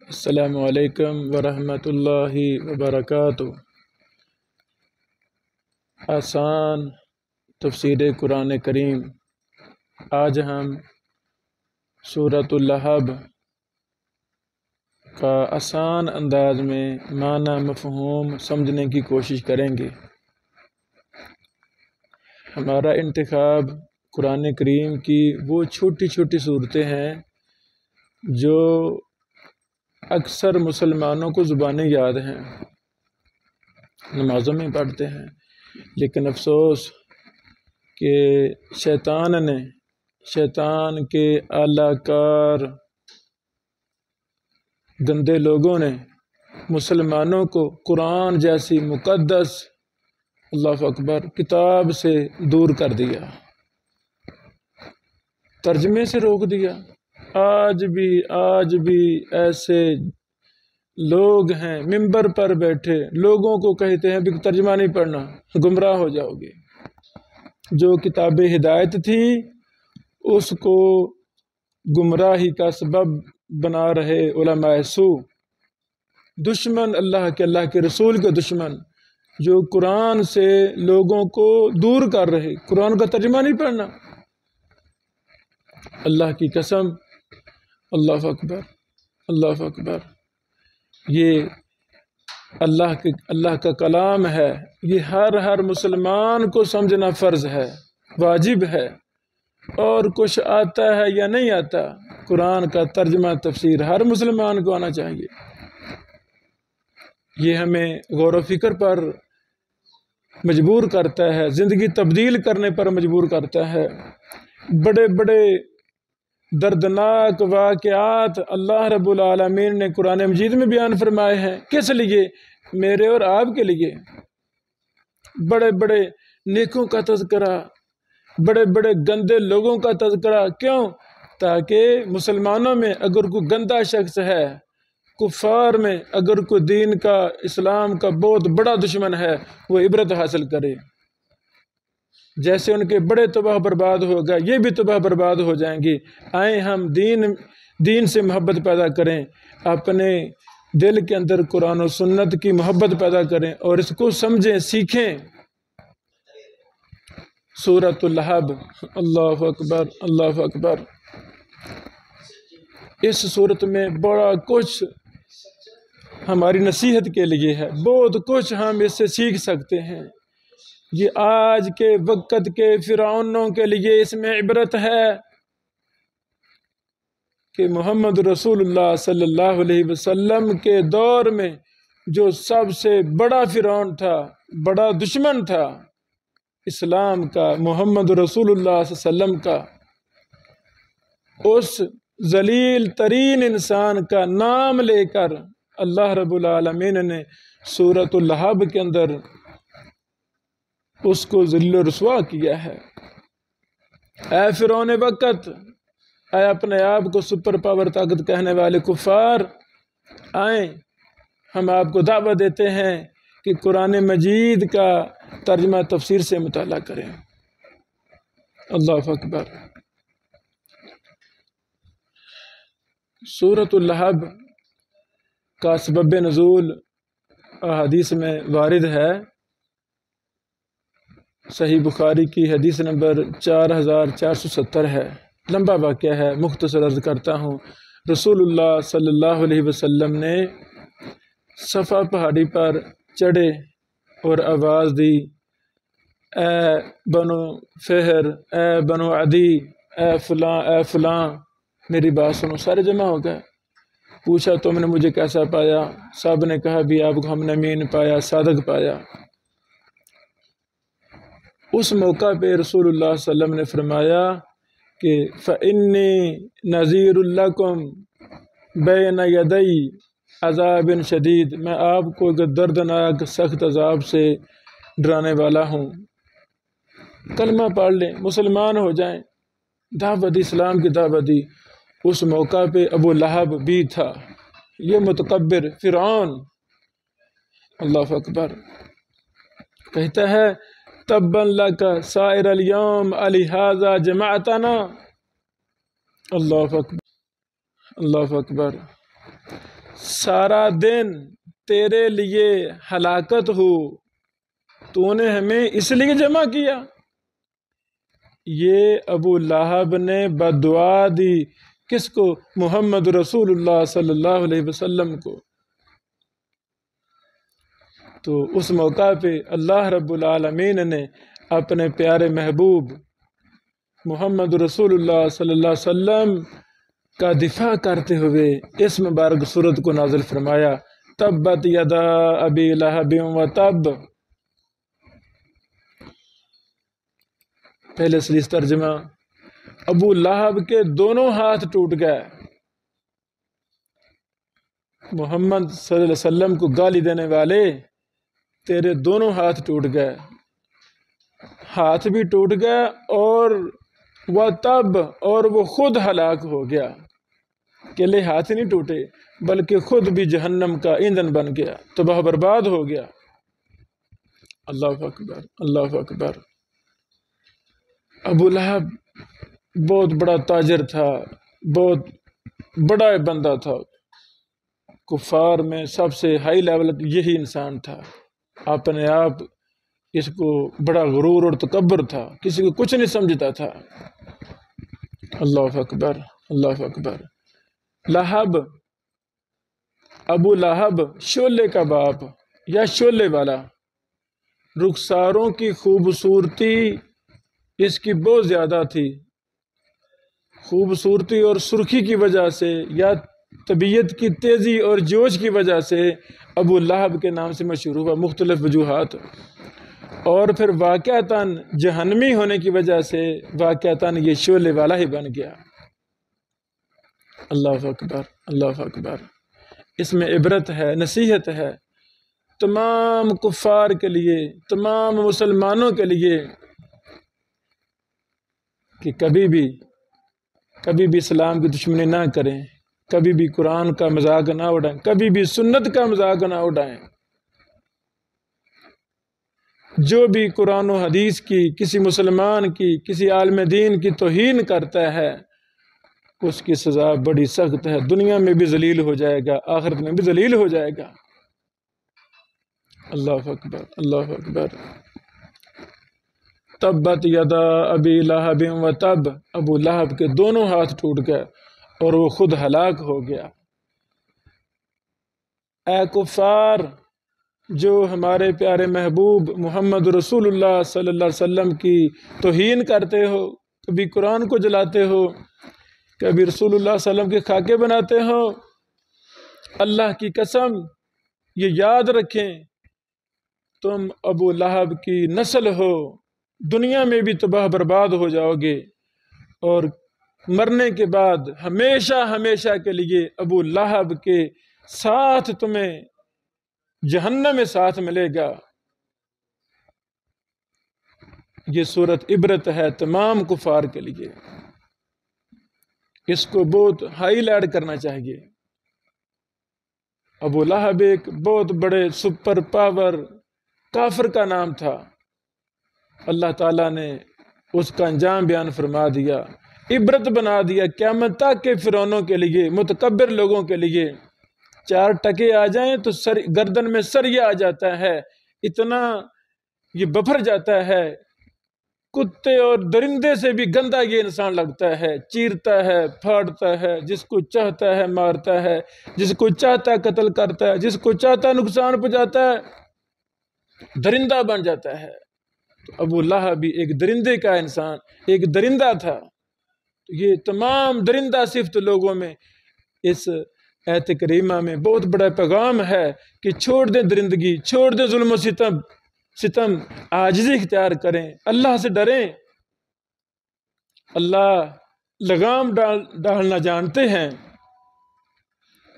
السلام علیکم ورحمۃ اللہ وبرکاتہ۔ آسان تفسیر قرآن کریم۔ آج ہم سورۃ اللہب کا آسان انداز میں معنی مفہوم سمجھنے کی کوشش کریں گے۔ ہمارا انتخاب قرآن کریم کی وہ چھوٹی چھوٹی صورتیں ہیں جو اکثر مسلمانوں کو زبانیں یاد ہیں، نمازوں میں پڑھتے ہیں، لیکن افسوس کہ شیطان کے اعلی کار گندے لوگوں نے مسلمانوں کو قرآن جیسی مقدس، اللہ اکبر، کتاب سے دور کر دیا، ترجمے سے روک دیا۔ آج بھی ایسے لوگ ہیں منبر پر بیٹھے لوگوں کو کہتے ہیں بھی ترجمہ نہیں پڑھنا، گمراہ ہو جاؤ گے۔ جو کتاب ہدایت تھی اس کو گمراہی کا سبب بنا رہے علماء سو، دشمن اللہ کے رسول کے دشمن، جو قرآن سے لوگوں کو دور کر رہے، قرآن کا ترجمہ نہیں پڑھنا۔ اللہ کی قسم، اللہ اکبر، اللہ اکبر، یہ اللہ کا کلام ہے، یہ ہر مسلمان کو سمجھنا فرض ہے، واجب ہے، اور کچھ آتا ہے یا نہیں آتا، قرآن کا ترجمہ تفسیر ہر مسلمان کو آنا چاہیے۔ یہ ہمیں غور و فکر پر مجبور کرتا ہے، زندگی تبدیل کرنے پر مجبور کرتا ہے۔ بڑے بڑے دردناک واقعات اللہ رب العالمین نے قرآن مجید میں بیان فرمائے ہیں۔ کس لیے؟ میرے اور آپ کے لیے۔ بڑے بڑے نیکوں کا تذکرہ، بڑے بڑے گندے لوگوں کا تذکرہ، کیوں؟ تاکہ مسلمانوں میں اگر کوئی گندا شخص ہے، کفار میں اگر کوئی دین کا، اسلام کا بہت بڑا دشمن ہے، وہ عبرت حاصل کرے۔ جیسے ان کے بڑے تباہ برباد ہوگا، یہ بھی تباہ برباد ہو جائیں گے۔ آئیں ہم دین سے محبت پیدا کریں، اپنے دل کے اندر قرآن و سنت کی محبت پیدا کریں اور اس کو سمجھیں، سیکھیں۔ سورۃ اللہب، اللہ اکبر، اللہ اکبر۔ اس صورت میں بڑا کچھ ہماری نصیحت کے لیے ہے، بہت کچھ ہم اس سے سیکھ سکتے ہیں۔ یہ آج کے وقت کے فرعونوں کے لیے اس میں عبرت ہے کہ محمد رسول اللہ صلی اللہ علیہ وسلم کے دور میں جو سب سے بڑا فرعون تھا، بڑا دشمن تھا اسلام کا، محمد رسول اللہ صلی اللہ علیہ وسلم کا، اس ذلیل ترین انسان کا نام لے کر اللہ رب العالمین نے سورۃ اللہب کے اندر اس کو ذلیل و رسوا کیا ہے۔ اے فرعون وقت، اے اپنے آپ کو سپر پاور طاقت کہنے والے کفار، آئیں ہم آپ کو دعوت دیتے ہیں کہ قرآن مجید کا ترجمہ تفسیر سے مطالعہ کریں۔ اللہ اکبر۔ سورۃ اللہب کا سبب نزول حدیث میں وارد ہے، صحیح بخاری کی حدیث نمبر 4470 ہے، لمبا واقعہ ہے، مختصر عرض کرتا ہوں۔ رسول اللہ صلی اللہ علیہ وسلم نے صفا پہاڑی پر چڑھے اور آواز دی، اے بنو فہر، اے بنو عدی، اے فلاں، اے فلاں، میری بات سنو۔ سارے جمع ہو گئے۔ پوچھا تم نے مجھے کیسا پایا؟ سب نے کہا بھی آپ کو ہم نے امین پایا، صادق پایا۔ اس موقع پہ رسول اللہ صلی اللہ علیہ وسلم نے فرمایا کہ فَإِنِّي نَذِيرٌ لَكُمْ بَيْنَ يَدَيْ عَذَابٍ شَدِيدٍ، میں آپ کو ایک دردناک سخت عذاب سے ڈرانے والا ہوں۔ کلمہ پڑھ لیں، مسلمان ہو جائیں، دعوت دی، اسلام کی دعوت دی۔ اس موقع پہ ابو لہب بھی تھا، یہ متکبر فرعون، اللہ اکبر، کہتا ہے تبا لک سائر الیوم لہذا جمعتنا، اللہ اکبر، اللہ اکبر۔ سارا دن تیرے لیے ہلاکت ہو، تو نے ہمیں اس لیے جمع کیا۔ یہ ابو لہب نے بد دعا دی کس کو؟ محمد رسول اللہ صلی اللہ علیہ وسلم کو۔ تو اس موقع پہ اللہ رب العالمین نے اپنے پیارے محبوب محمد رسول اللہ صلی اللہ علیہ وسلم کا دفاع کرتے ہوئے اس مبارک سورت کو نازل فرمایا، تبت یدا ابی لہب و تب۔ پہلے سلیس ترجمہ، ابو لہب کے دونوں ہاتھ ٹوٹ گئے۔ محمد صلی اللہ علیہ وسلم کو گالی دینے والے، تیرے دونوں ہاتھ ٹوٹ گئے، ہاتھ بھی ٹوٹ گئے، اور وہ تب، اور وہ خود ہلاک ہو گیا۔ اکیلے ہاتھ نہیں ٹوٹے بلکہ خود بھی جہنم کا ایندھن بن گیا، تباہ برباد ہو گیا۔ اللہ اکبر، اللہ اکبر۔ ابو لہب بہت بڑا تاجر تھا، بہت بڑا بندہ تھا، کفار میں سب سے ہائی لیول یہی انسان تھا۔ اپنے آپ اس کو بڑا غرور اور تکبر تھا، کسی کو کچھ نہیں سمجھتا تھا۔ اللہ اکبر، اللہ اکبر۔ لہب، ابو لہب شعلے کا باپ یا شعلے والا، رخساروں کی خوبصورتی اس کی بہت زیادہ تھی، خوبصورتی اور سرخی کی وجہ سے یا طبیعت کی تیزی اور جوش کی وجہ سے ابو لہب کے نام سے مشہور ہوا، مختلف وجوہات، اور پھر واقعتاً جہنمی ہونے کی وجہ سے واقعتاً یہ شعلے والا ہی بن گیا۔ اللہ اکبر، اللہ اکبر۔ اس میں عبرت ہے، نصیحت ہے تمام کفار کے لیے، تمام مسلمانوں کے لیے، کہ کبھی بھی اسلام کی دشمنی نہ کریں، کبھی بھی قرآن کا مذاق نہ اڑائیں، کبھی بھی سنت کا مذاق نہ اڑائیں۔ جو بھی قرآن و حدیث کی، کسی مسلمان کی، کسی عالم دین کی توہین کرتا ہے، اس کی سزا بڑی سخت ہے، دنیا میں بھی ذلیل ہو جائے گا، آخرت میں بھی ذلیل ہو جائے گا۔ اللہ اکبر، اللہ اکبر۔ تبت یدا ابی لہب و تب، ابو لہب کے دونوں ہاتھ ٹوٹ گئے اور وہ خود ہلاک ہو گیا۔ اے کفار جو ہمارے پیارے محبوب محمد رسول اللہ صلی اللہ علیہ وسلم کی توہین کرتے ہو، کبھی قرآن کو جلاتے ہو، کبھی رسول اللہ صلی اللہ علیہ وسلم کے خاکے بناتے ہو، اللہ کی قسم یہ یاد رکھیں تم ابو لہب کی نسل ہو، دنیا میں بھی تباہ برباد ہو جاؤ گے، اور مرنے کے بعد ہمیشہ ہمیشہ کے لیے ابو لہب کے ساتھ تمہیں جہنم میں ساتھ ملے گا۔ یہ سورت عبرت ہے تمام کفار کے لیے، اس کو بہت ہائی لائٹ کرنا چاہیے۔ ابو لہب ایک بہت بڑے سپر پاور کافر کا نام تھا، اللہ تعالیٰ نے اس کا انجام بیان فرما دیا، عبرت بنا دیا قیامت تک کے فرعونوں کے لیے، متکبر لوگوں کے لیے۔ چار ٹکے آ جائیں تو گردن میں سریا آ جاتا ہے، اتنا یہ بپھر جاتا ہے، کتے اور درندے سے بھی گندا یہ انسان لگتا ہے، چیرتا ہے، پھاڑتا ہے، جس کو چاہتا ہے مارتا ہے، جس کو چاہتا ہے قتل کرتا ہے، جس کو چاہتا ہے نقصان پہنچاتا ہے، درندہ بن جاتا ہے۔ تو ابو لہب بھی ایک درندے کا انسان، ایک درندہ تھا۔ یہ تمام درندہ صفت لوگوں میں اس آیت کریمہ میں بہت بڑا پیغام ہے کہ چھوڑ دیں درندگی، چھوڑ دیں ظلم و ستم، عاجزی اختیار کریں، اللہ سے ڈریں۔ اللہ لگام ڈالنا جانتے ہیں۔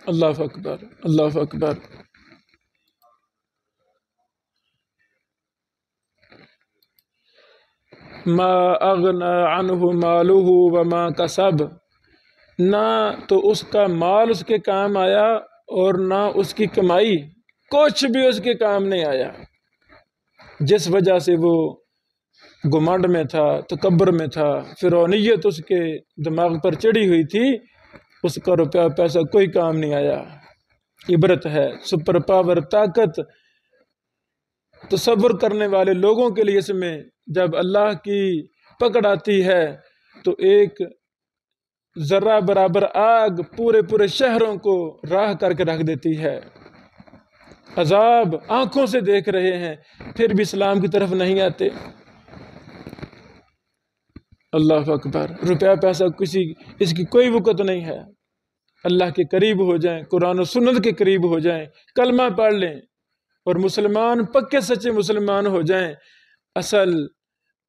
اللہ اکبر، اللہ اکبر۔ ما اغنى عنہ مالہ وما کسب، نہ تو اس کا مال اس کے کام آیا اور نہ اس کی کمائی، کچھ بھی اس کے کام نہیں آیا۔ جس وجہ سے وہ گھمنڈ میں تھا، تکبر میں تھا، فرعونیت اس کے دماغ پر چڑھی ہوئی تھی، اس کا روپیہ پیسہ کوئی کام نہیں آیا۔ عبرت ہے، سپر پاور، طاقت تصور کرنے والے لوگوں کے لیے اس میں جب اللہ کی پکڑ آتی ہے تو ایک ذرہ برابر آگ پورے پورے شہروں کو راہ کر کے رکھ دیتی ہے۔ عذاب آنکھوں سے دیکھ رہے ہیں پھر بھی اسلام کی طرف نہیں آتے۔ اللہ اکبر، روپیہ پیسہ اس کی کوئی وقت نہیں ہے۔ اللہ کے قریب ہو جائیں، قرآن و سنت کے قریب ہو جائیں، کلمہ پڑھ لیں اور مسلمان پکے سچے مسلمان ہو جائیں۔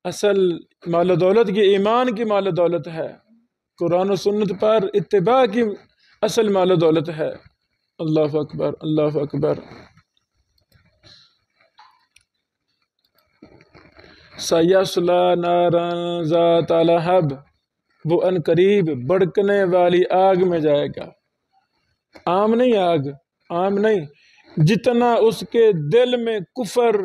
اصل مال و دولت یہ ایمان کی مال و دولت ہے، قرآن و سنت پر اتباع کی اصل مال و دولت ہے۔ اللہ اکبر، اللہ اکبر۔ سیصلی نارا ذات لہب، وہ ان قریب بھڑکنے والی آگ میں جائے گا۔ عام نہیں آگ، عام نہیں، جتنا اس کے دل میں کفر،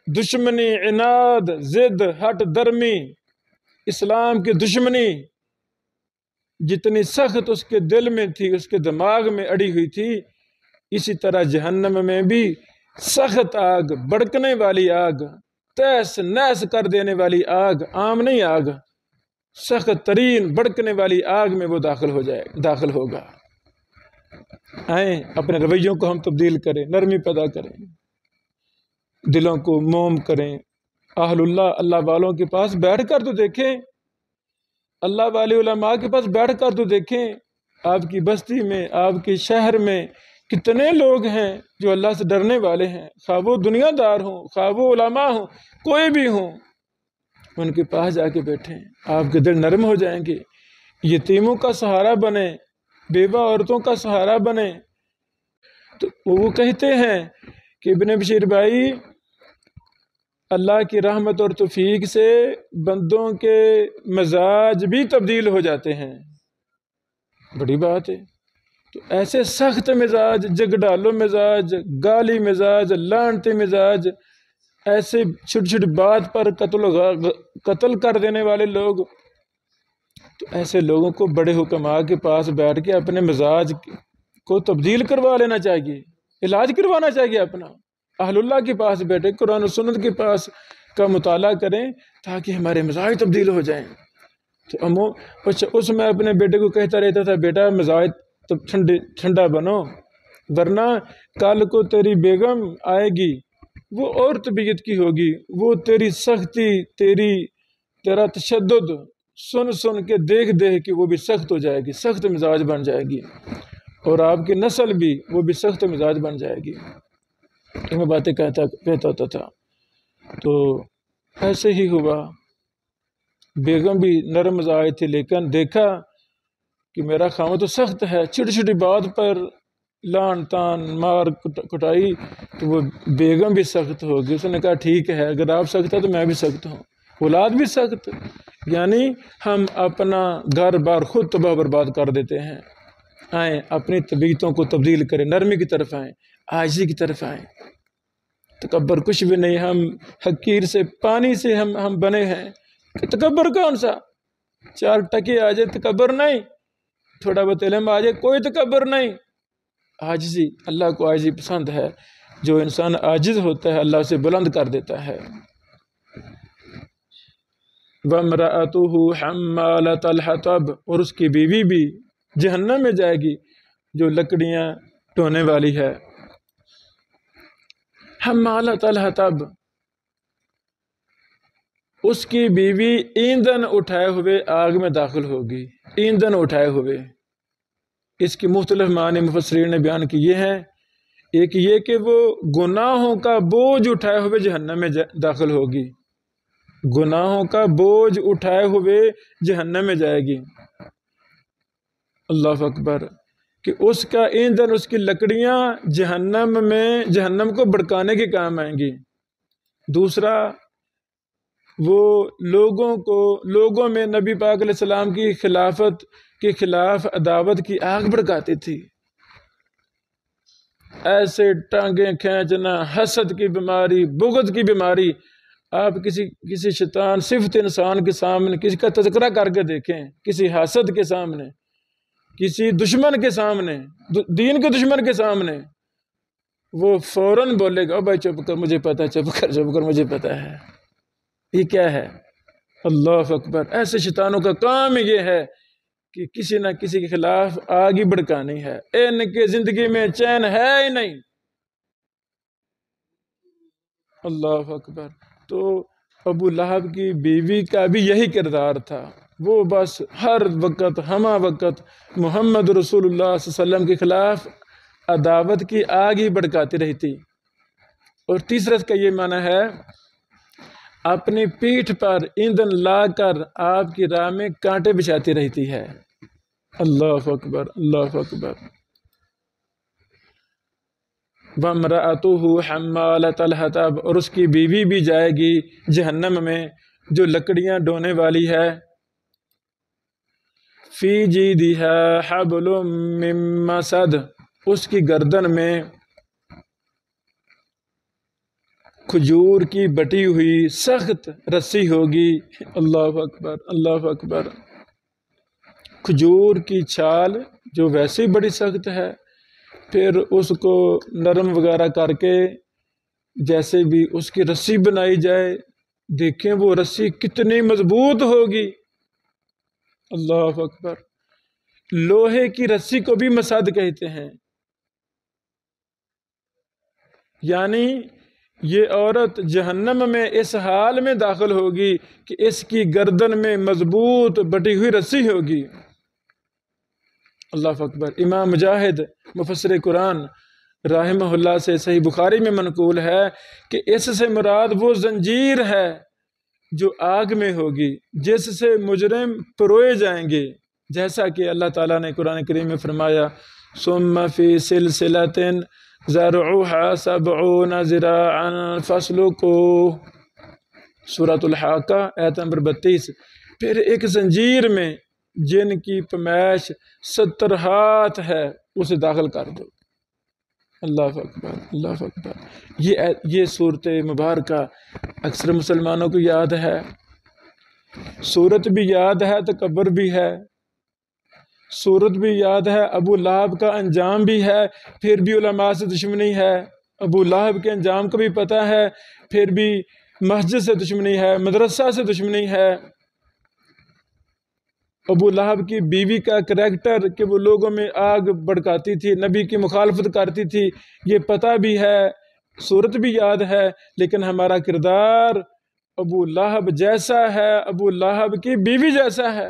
دشمنی، عناد، ضد، ہٹ درمی، اسلام کی دشمنی جتنی سخت اس کے دل میں تھی، اس کے دماغ میں اڑی ہوئی تھی، اسی طرح جہنم میں بھی سخت آگ، بھڑکنے والی آگ، تیس نیس کر دینے والی آگ، عام نہیں آگ، سخت ترین بھڑکنے والی آگ میں وہ داخل ہوگا۔ آئیں اپنے رویوں کو ہم تبدیل کریں، نرمی پیدا کریں، دلوں کو موم کریں۔ اہل اللہ والوں کے پاس بیٹھ کر تو دیکھیں، اللہ والے علماء کے پاس بیٹھ کر تو دیکھیں، آپ کی بستی میں، آپ کے شہر میں کتنے لوگ ہیں جو اللہ سے ڈرنے والے ہیں، خواہ وہ دنیا دار ہوں، خواہ وہ علماء ہوں، کوئی بھی ہوں، ان کے پاس جا کے بیٹھیں، آپ کے دل نرم ہو جائیں گے۔ یتیموں کا سہارا بنے، بیوہ عورتوں کا سہارا بنے۔ تو وہ کہتے ہیں کہ ابن بشیر بھائی، اللہ کی رحمت اور توفیق سے بندوں کے مزاج بھی تبدیل ہو جاتے ہیں، بڑی بات ہے۔ تو ایسے سخت مزاج، جگڈالو مزاج، گالی مزاج، لانتی مزاج، ایسے چھوٹی چھوٹی بات پر قتل کر دینے والے لوگ، تو ایسے لوگوں کو بڑے حکماء کے پاس بیٹھ کے اپنے مزاج کو تبدیل کروا لینا چاہیے، علاج کروانا چاہیے اپنا۔ اہل اللہ کے پاس بیٹھے، قرآن و سنت کے پاس کا مطالعہ کریں تاکہ ہمارے مزاج تبدیل ہو جائیں۔ تو اس میں اپنے بیٹے کو کہتا رہتا تھا، بیٹا مزاج ٹھنڈا بنو، ورنہ کل کو تیری بیگم آئے گی، وہ اور طبیعت کی ہوگی، وہ تیری سختی، تیرا تشدد سن کے دیکھ کے وہ بھی سخت ہو جائے گی، سخت مزاج بن جائے گی، اور آپ کی نسل بھی وہ بھی سخت مزاج بن جائے گی۔ میں باتیں کہتا ہوتا تھا، تو ایسے ہی ہوا، بیگم بھی نرم مزاج تھی، لیکن دیکھا کہ میرا خاوند تو سخت ہے، چھوٹی چھوٹی بات پر لان تان مار کٹائی، تو وہ بیگم بھی سخت ہوگی۔ اس نے کہا ٹھیک ہے، اگر آپ سخت ہیں تو میں بھی سخت ہوں، اولاد بھی سخت، یعنی ہم اپنا گھر بار خود تباہ برباد کر دیتے ہیں۔ آئیں اپنی طبیعتوں کو تبدیل کریں، نرمی کی طرف آئیں، عاجزی کی طرف آئیں۔ تکبر کچھ بھی نہیں، ہم حقیر سے پانی سے ہم بنے ہیں، تکبر کون سا؟ 4 ٹکے آ جائے تکبر نہیں، تھوڑا بہت علم آ جائے کوئی تکبر نہیں۔ عاجزی، اللہ کو عاجزی پسند ہے، جو انسان عاجز ہوتا ہے اللہ اسے بلند کر دیتا ہے۔ وَامْرَأَتُهُ حَمَّالَةَ الْحَطَبِ، اور اس کی بیوی بھی جہنم میں جائے گی جو لکڑیاں ڈھونے والی ہے۔ حمالۃ الحطب، اس کی بیوی ایندھن اٹھائے ہوئے آگ میں داخل ہوگی، ایندھن اٹھائے ہوئے۔ اس کی مختلف معنی مفسرین نے بیان کیے ہیں، ایک یہ کہ وہ گناہوں کا بوجھ اٹھائے ہوئے جہنم میں داخل ہوگی، گناہوں کا بوجھ اٹھائے ہوئے جہنم میں جائے گی۔ اللہ اکبر، کہ اس کا ایندھن، اس کی لکڑیاں جہنم کو بھڑکانے کے کام آئیں گی۔ دوسرا، وہ لوگوں میں نبی پاک علیہ السلام کی خلافت کے خلاف عداوت کی آگ بھڑکاتی تھی، ایسے ٹانگیں کھینچنا، حسد کی بیماری، بغض کی بیماری۔ آپ کسی شیطان صفت انسان کے سامنے کسی کا تذکرہ کر کے دیکھیں، کسی حاسد کے سامنے، کسی دشمن کے سامنے، دین کے دشمن کے سامنے، وہ فوراً بولے گا بھائی چپ کر، مجھے پتہ ہے، چپ کر مجھے پتہ ہے۔ یہ کیا ہے؟ اللہ اکبر۔ ایسے شیطانوں کا کام یہ ہے کہ کسی نہ کسی کے خلاف آگ ہی بھڑکانی ہے، ان کے زندگی میں چین ہے ہی نہیں۔ اللہ اکبر۔ تو ابو لہب کی بیوی کا بھی یہی کردار تھا، وہ بس ہر وقت ہمہ وقت محمد رسول اللہ صلی اللہ علیہ وسلم کے خلاف عداوت کی آگ ہی بھڑکاتی رہتی۔ اور تیسرا اس کا یہ معنی ہے اپنی پیٹھ پر ایندھن لا کر آپ کی راہ میں کانٹے بچھاتی رہتی ہے۔ اللہ اکبر، اللہ اکبر۔ وَامْرَأَتُهُ حَمَّالَةَ الْحَطَبِ، اور اس کی بیوی بھی جائے گی جہنم میں جو لکڑیاں ڈھونے والی ہے۔ فِي جِيدِهَا حَبْلٌ مِّن مَّسَدٍ، اس کی گردن میں کھجور کی بٹی ہوئی سخت رسی ہوگی۔ اللہ اکبر، اللہ اکبر۔ کھجور کی چھال جو ویسے ہی بڑی سخت ہے، پھر اس کو نرم وغیرہ کر کے جیسے بھی اس کی رسی بنائی جائے، دیکھیں وہ رسی کتنی مضبوط ہوگی۔ اللہ اکبر۔ لوہے کی رسی کو بھی مسد کہتے ہیں، یعنی یہ عورت جہنم میں اس حال میں داخل ہوگی کہ اس کی گردن میں مضبوط بٹی ہوئی رسی ہوگی۔ اللہ اکبر۔ امام مجاہد مفسر قرآن رحمہ اللہ سے صحیح بخاری میں منقول ہے کہ اس سے مراد وہ زنجیر ہے جو آگ میں ہوگی جس سے مجرم پروئے جائیں گے، جیسا کہ اللہ تعالیٰ نے قرآن کریم میں فرمایا ثم فی سلسلۃ ذرعها 70 ذراعا فاسلکوہ، سورۃ الحاقہ آیت نمبر 32۔ پھر ایک زنجیر میں جن کی پیمائش 70 ہاتھ ہے اسے داخل کر دو۔ اللہ اکبر، اللہ اکبر۔ یہ صورت مبارکہ اکثر مسلمانوں کو یاد ہے، صورت بھی یاد ہے، تکبر بھی ہے، صورت بھی یاد ہے، ابو لہب کا انجام بھی ہے، پھر بھی علماء سے دشمنی ہے۔ ابو لہب کے انجام کو بھی پتہ ہے، پھر بھی مسجد سے دشمنی ہے، مدرسہ سے دشمنی ہے۔ ابو لہب کی بیوی کا کریکٹر کہ وہ لوگوں میں آگ بھڑکاتی تھی، نبی کی مخالفت کرتی تھی، یہ پتہ بھی ہے، صورت بھی یاد ہے، لیکن ہمارا کردار ابو لہب جیسا ہے، ابو لہب کی بیوی جیسا ہے۔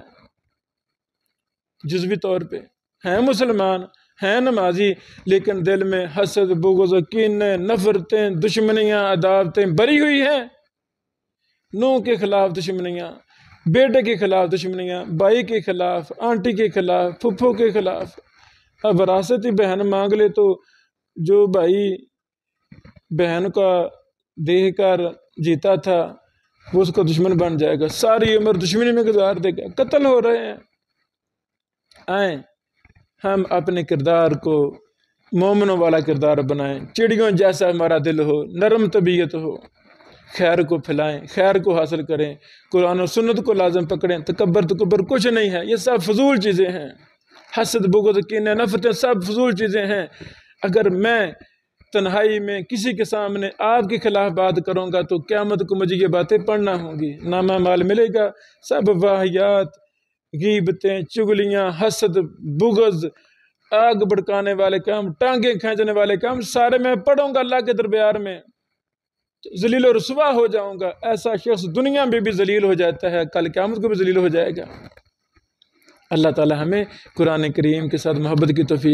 جزوی طور پہ ہیں مسلمان، ہیں نمازی، لیکن دل میں حسد، بغض، کینے، نفرتیں، دشمنیاں، عداوتیں بری ہوئی ہیں۔ نوح کے خلاف دشمنیاں، بیٹے کے خلاف دشمنیاں، بھائی کے خلاف، آنٹی کے خلاف، پھپھو کے خلاف۔ اب وراثتی بہن مانگ لے تو جو بھائی بہن کا دیکھ کر جیتا تھا وہ اس کا دشمن بن جائے گا، ساری عمر دشمنی میں گزار دے گا، قتل ہو رہے ہیں۔ آئیں ہم اپنے کردار کو مومنوں والا کردار بنائیں، چڑیوں جیسا ہمارا دل ہو، نرم طبیعت ہو، خیر کو پھیلائیں، خیر کو حاصل کریں، قرآن و سنت کو لازم پکڑیں۔ تکبر کچھ نہیں ہے، یہ سب فضول چیزیں ہیں، حسد، بغض، کینہ، نفرتیں سب فضول چیزیں ہیں۔ اگر میں تنہائی میں کسی کے سامنے آپ کے خلاف بات کروں گا تو قیامت کو مجھے یہ باتیں پڑھنا ہوں گی، نامہ مال ملے گا۔ سب واہیات، غیبتیں، چگلیاں، حسد، بغض، آگ بھڑکانے والے کام، ٹانگیں کھینچنے والے کام سارے میں پڑھوں گا اللہ کے دربار میں، ذلیل و رسوا ہو جاؤں گا۔ ایسا شخص دنیا میں بھی ذلیل ہو جاتا ہے، کل قیامت کو بھی ذلیل ہو جائے گا۔ اللہ تعالی ہمیں قرآن کریم کے ساتھ محبت کی توفیق